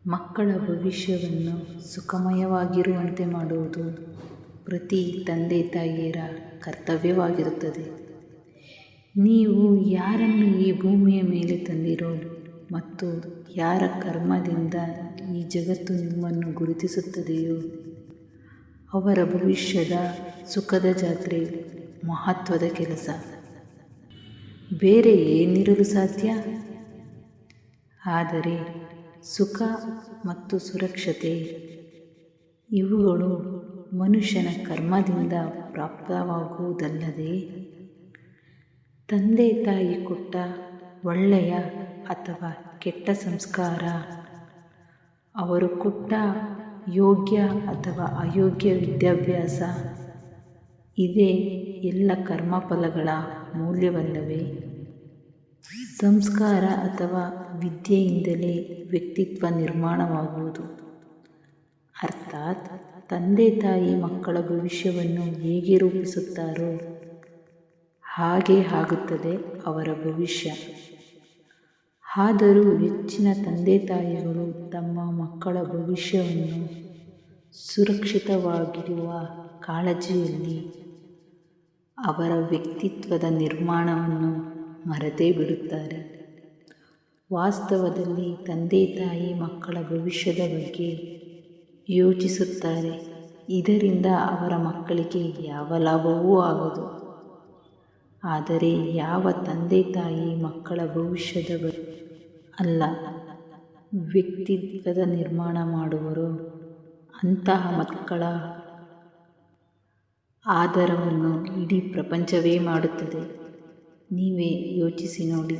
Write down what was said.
ಮಕ್ಕಳ ಭವಿಷ್ಯವನ್ನು ಸುಖಮಯವಾಗಿರುವಂತೆ ಮಾಡುವುದು ಪ್ರತಿ ತಂದೆ ತಾಯಿಯರ ಕರ್ತವ್ಯವಾಗಿರುತ್ತದೆ. ನೀವು ಯಾರನ್ನು ಈ ಭೂಮಿಯ ಮೇಲೆ ತಂದಿರೋ ಮತ್ತು ಯಾರ ಕರ್ಮದಿಂದ ಈ ಜಗತ್ತು ನಿಮ್ಮನ್ನು ಗುರುತಿಸುತ್ತದೆಯೋ ಅವರ ಭವಿಷ್ಯದ ಸುಖದ ಜಾತ್ರೆ ಮಹತ್ವದ ಕೆಲಸ. ಬೇರೆ ಏನಿರಲು ಸಾಧ್ಯ? ಆದರೆ ಸುಖ ಮತ್ತು ಸುರಕ್ಷತೆ ಇವುಗಳು ಮನುಷ್ಯನ ಕರ್ಮದಿಂದ ಪ್ರಾಪ್ತವಾಗುವುದಲ್ಲದೆ ತಂದೆ ತಾಯಿ ಕೊಟ್ಟ ಒಳ್ಳೆಯ ಅಥವಾ ಕೆಟ್ಟ ಸಂಸ್ಕಾರ, ಅವರು ಕೊಟ್ಟ ಯೋಗ್ಯ ಅಥವಾ ಅಯೋಗ್ಯ ವಿದ್ಯಾಭ್ಯಾಸ ಇದೇ ಎಲ್ಲ ಕರ್ಮಫಲಗಳ ಮೂಲವಲ್ಲವೇ? ಸಂಸ್ಕಾರ ಅಥವಾ ವಿದ್ಯೆಯಿಂದಲೇ ವ್ಯಕ್ತಿತ್ವ ನಿರ್ಮಾಣವಾಗುವುದು. ಅರ್ಥಾತ್ ತಂದೆ ತಾಯಿ ಮಕ್ಕಳ ಭವಿಷ್ಯವನ್ನು ಹೇಗೆ ರೂಪಿಸುತ್ತಾರೋ ಹಾಗೆ ಆಗುತ್ತದೆ ಅವರ ಭವಿಷ್ಯ. ಆದರೂ ಹೆಚ್ಚಿನ ತಂದೆ ತಾಯಿಗಳು ತಮ್ಮ ಮಕ್ಕಳ ಭವಿಷ್ಯವನ್ನು ಸುರಕ್ಷಿತವಾಗಿಡುವ ಕಾಳಜಿಯಲ್ಲಿ ಅವರ ವ್ಯಕ್ತಿತ್ವದ ನಿರ್ಮಾಣವನ್ನು ಮರೆತೇ ಬಿಡುತ್ತಾರೆ. ವಾಸ್ತವದಲ್ಲಿ ತಂದೆ ತಾಯಿ ಮಕ್ಕಳ ಭವಿಷ್ಯದ ಬಗ್ಗೆ ಯೋಚಿಸುತ್ತಾರೆ. ಇದರಿಂದ ಅವರ ಮಕ್ಕಳಿಗೆ ಯಾವ ಲಾಭವೂ ಆಗದು. ಆದರೆ ಯಾವ ತಂದೆ ತಾಯಿ ಮಕ್ಕಳ ಭವಿಷ್ಯದ ಬಗ್ಗೆ ಅಲ್ಲ, ವ್ಯಕ್ತಿತ್ವದ ನಿರ್ಮಾಣ ಮಾಡುವರೋ ಅಂತಹ ಮಕ್ಕಳ ಆಧಾರವನ್ನು ಇಡೀ ಪ್ರಪಂಚವೇ ಮಾಡುತ್ತದೆ. ನೀವೇ ಯೋಚಿಸಿ ನೋಡಿ.